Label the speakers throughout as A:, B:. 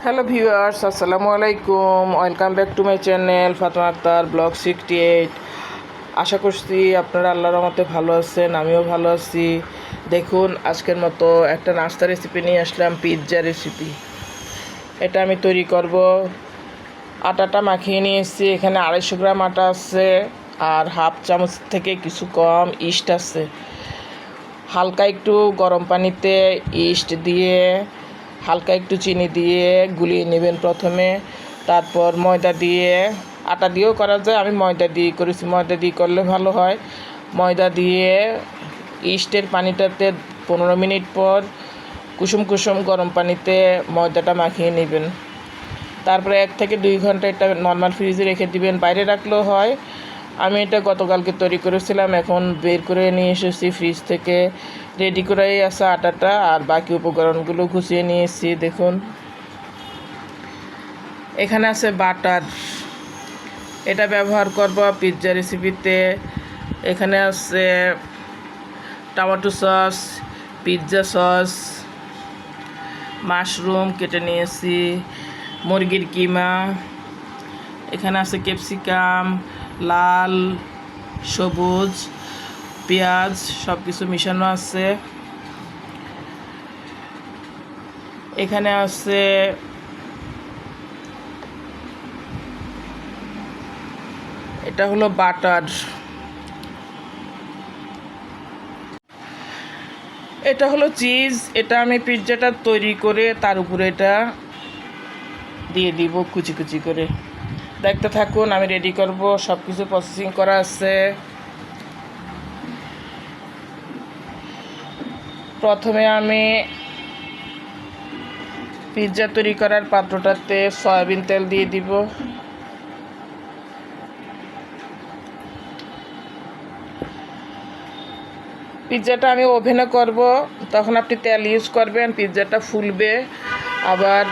A: Hello viewers, আসসালামু আলাইকুম। Welcome back to my channel Fatema Akter blog 68। আশা করছি আপনারা আল্লাহর রহমতে ভালো আছেন, আমিও ভালো আছি। দেখুন, আজকের মতো একটা নাস্তা রেসিপি নিয়ে আসলাম, পিৎজা রেসিপি। এটা আমি তৈরি করব। আটাটা মাখিয়ে নিয়েছি, এখানে 250 গ্রাম আটা আছে আর হাফ চামচ থেকে কিছু কম ইস্ট আছে। হালকা একটু গরম পানিতে ইস্ট দিয়ে হালকা একটু চিনি দিয়ে গুলিয়ে নেবেন প্রথমে। তারপর ময়দা দিয়ে, আটা দিয়েও করা যায়, আমি ময়দা দিয়ে করেছি, ময়দা দিয়ে করলে ভালো হয়। ময়দা দিয়ে ইস্টের পানিটাতে 15 মিনিট পর কুসুম কুসুম গরম পানিতে ময়দাটা মাখিয়ে নেবেন। তারপরে 1 থেকে 2 ঘন্টা এটা নর্মাল ফ্রিজে রেখে দিবেন, বাইরে রাখলেও হয়। আমি এটা গতকালকে তৈরি করেছিলাম, এখন বের করে নিয়ে এসেছি ফ্রিজ থেকে। রেডি করেই আছে আটাটা, আর বাকি উপকরণগুলো গুছিয়ে নিয়েছি। দেখুন, এখানে আছে বাটার, এটা ব্যবহার করব পিৎজা রেসিপিতে। এখানে আছে tomato sauce, pizza sauce, mushroom কেটে নিয়েছি, মুরগির কিমা, এখানে আছে ক্যাপসিকাম, লাল, সবুজ, পেঁয়াজ, সব কিছু মিশানো আছে। এখানে আছে এটা হলো বাটার, এটা হলো চিজ। এটা আমি পিৎজাটা তৈরি করে তার উপরে এটা দিয়ে দিব কুচি কুচি করে। দেখতে থাকুন, আমি রেডি করব, সব কিছু প্রসেসিং করা আছে। প্রথমে আমি পিৎজা তৈরি করার পাত্রটাতে সয়াবিন তেল দিয়ে দিব। পিৎজাটা আমি ওভেনে করব, তখন আপনি তেল ইউজ করবেন, পিৎজাটা ফুলবে, আবার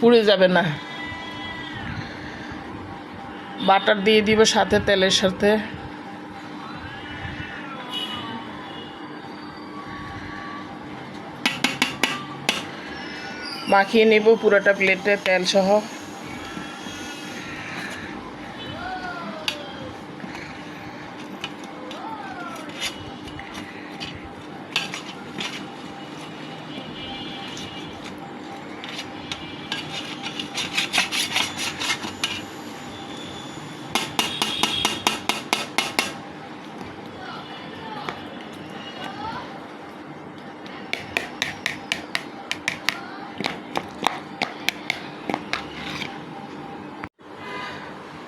A: পুড়ে যাবে না। বাটার দিয়ে দিব সাথে, তেলের সাথে। মাখিয়ে নেব পুরোটা প্লেটে তেল সহ।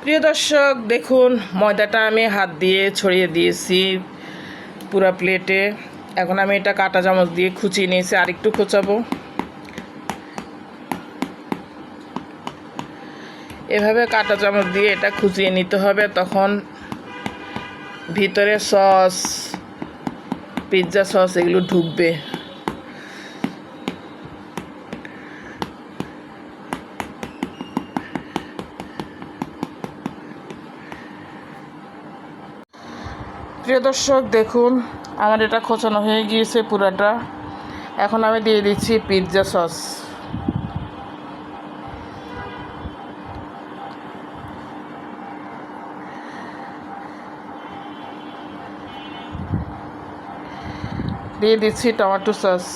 A: প্রিয় দর্শক, দেখুন, ময়দাটা আমি হাত দিয়ে ছড়িয়ে দিয়েছি পুরো প্লেটে। এখন আমি এটা কাঁটা চামচ দিয়ে খুঁচিয়ে নিয়েছি, আর একটু খোঁচাবো। এভাবে কাঁটা চামচ দিয়ে এটা খুঁচিয়ে নিতে হবে, তখন ভিতরে সস, পিৎজা সস এগুলো ঢুকবে। প্রিয় দর্শক, দেখুন, আমার এটা খোঁচানো হয়ে গিয়েছে পুরাটা। এখন আমি দিয়ে দিচ্ছি পিৎজা সস। দিয়ে দিচ্ছি টমেটো সস।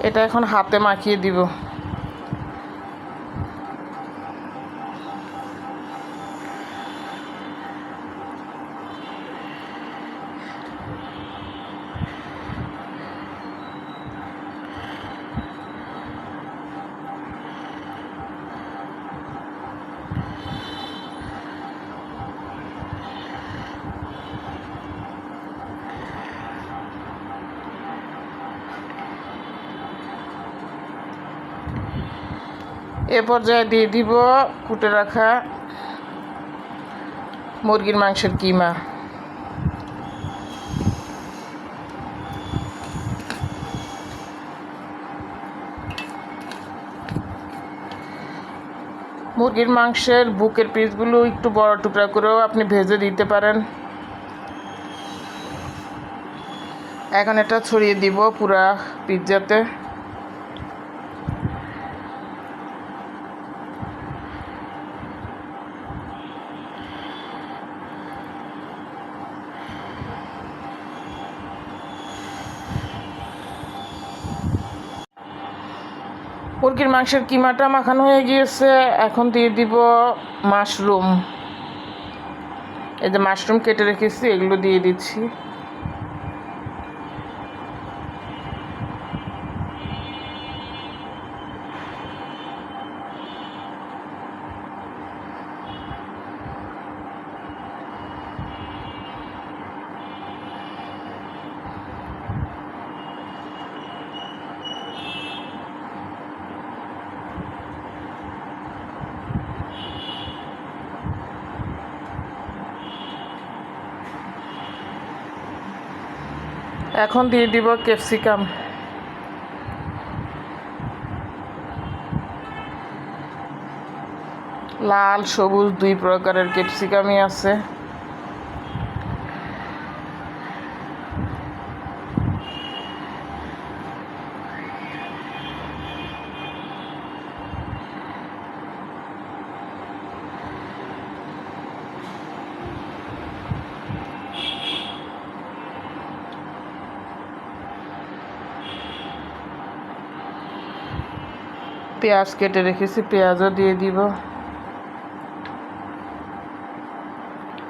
A: এটা এখন হাতে মাখিয়ে দিব। এ পর্যায়ে দিয়ে দিব কুটে রাখা মুরগির মাংসের কিমা। মুরগির মাংসের বুকের পিসগুলো একটু বড় টুকরা করেও আপনি ভেজে দিতে পারেন। এখন এটা ছড়িয়ে দিব পুরা পিৎজাতে। মুরগির মাংসের কিমাটা মাখানো হয়ে গিয়েছে, এখন দিয়ে দিব মাশরুম। এই যে মাশরুম কেটে রেখেছি, এগুলো দিয়ে দিচ্ছি। এখন দিয়ে দিব ক্যাপসিকাম। লাল সবুজ দুই প্রকারের ক্যাপসিকামই আছে। পেঁয়াজ কেটে রেখেছি, পেঁয়াজও দিয়ে দিব।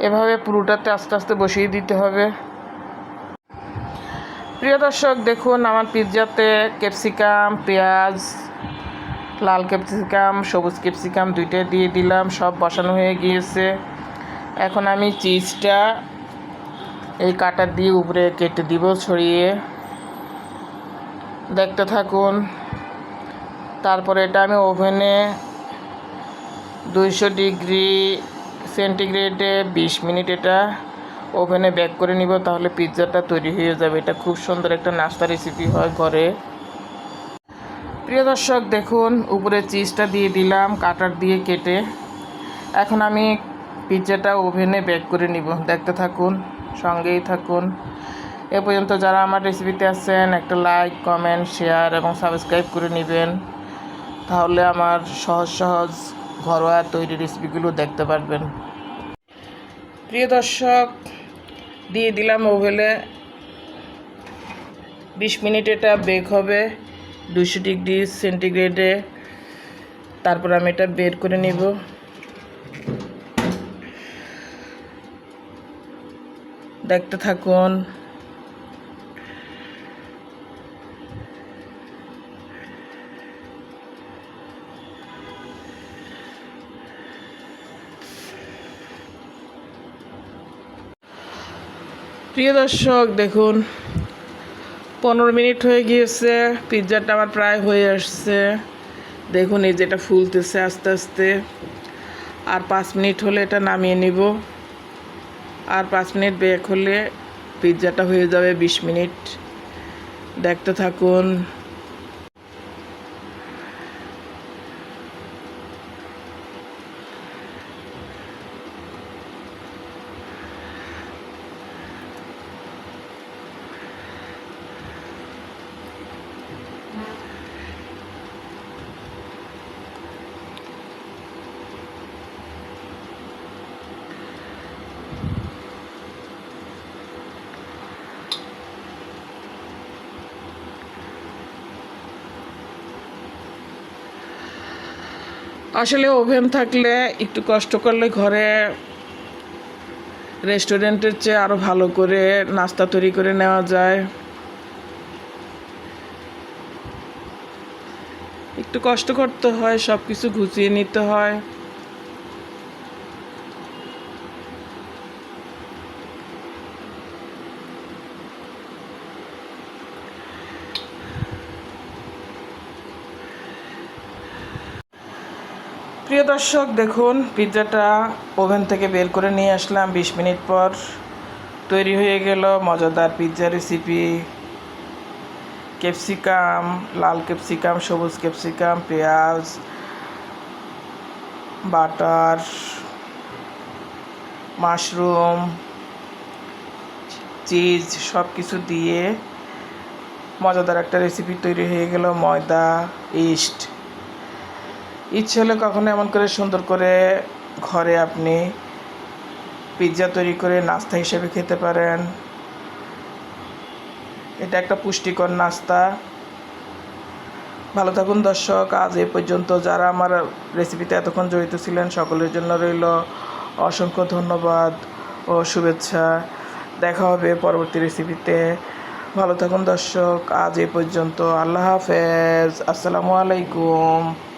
A: এভাবে পুরোটাতে আস্তে আস্তে বসিয়ে দিতে হবে। প্রিয় দর্শক, দেখুন আমার পিৎজাতে ক্যাপসিকাম, পেঁয়াজ, লাল ক্যাপসিকাম, সবুজ ক্যাপসিকাম দুইটা দিয়ে দিলাম, সব বসানো হয়ে গিয়েছে। এখন আমি চিজটা এই কাটার দিয়ে উপরে কেটে দিব ছড়িয়ে। দেখতে থাকুন। তারপরে এটা আমি ওভেনে 200 ডিগ্রি সেন্টিগ্রেডে 20 মিনিট এটা ওভেনে বেক করে নিব, তাহলে পিৎজাটা তৈরি হয়ে যাবে। এটা খুব সুন্দর একটা নাস্তা রেসিপি হয় ঘরে। প্রিয় দর্শক, দেখুন উপরে চিজটা দিয়ে দিলাম কাটার দিয়ে কেটে। এখন আমি পিৎজাটা ওভেনে বেক করে নিব। দেখতে থাকুন, সঙ্গেই থাকুন। এ পর্যন্ত যারা আমার রেসিপিতে আছেন, একটা লাইক, কমেন্ট, শেয়ার এবং সাবস্ক্রাইব করে নেবেন, তাহলে আমার সহজ সহজ ঘরোয়া তৈরি রেসিপিগুলো দেখতে পারবেন। প্রিয় দর্শক, দিয়ে দিলাম ওভেনে 20 মিনিট এটা বেক হবে 200 ডিগ্রি সেন্টিগ্রেডে। তারপর আমি এটা বের করে নিব। দেখতে থাকুন। প্রিয় দর্শক, দেখুন 15 মিনিট হয়ে গিয়েছে, পিৎজাটা আমার প্রায় হয়ে আসছে। দেখুন এই যেটা ফুলতেছে আস্তে আস্তে। আর 5 মিনিট হলে এটা নামিয়ে নিব। আর 5 মিনিট বেক হলে পিৎজাটা হয়ে যাবে 20 মিনিট। দেখতে থাকুন। আসলে ওভেন থাকলে একটু কষ্ট করলে ঘরে রেস্টুরেন্টের চেয়ে আরও ভালো করে নাস্তা তৈরি করে নেওয়া যায়। একটু কষ্ট করতে হয়, সব কিছু গুছিয়ে নিতে হয়। প্রিয় দর্শক, দেখুন পিৎজাটা ওভেন থেকে বের করে নিয়ে আসলাম 20 মিনিট পর। তৈরি হয়ে গেল মজাদার পিৎজা রেসিপি। ক্যাপসিকাম, লাল ক্যাপসিকাম, সবুজ ক্যাপসিকাম, পেঁয়াজ, বাটার, মাশরুম, চিজ সব কিছু দিয়ে মজাদার একটা রেসিপি তৈরি হয়ে গেল। ময়দা, ইস্ট। ইচ্ছে হলে কখনো এমন করে সুন্দর করে ঘরে আপনি পিৎজা তৈরি করে নাস্তা হিসেবে খেতে পারেন। এটা একটা পুষ্টিকর নাস্তা। ভালো থাকুন দর্শক, আজ এই পর্যন্ত। যারা আমার রেসিপিতে এতক্ষণ জড়িত ছিলেন সকলের জন্য রইল অসংখ্য ধন্যবাদ ও শুভেচ্ছা। দেখা হবে পরবর্তী রেসিপিতে। ভালো থাকুন দর্শক, আজ এই পর্যন্ত। আল্লাহ হাফেজ। আসসালামু আলাইকুম।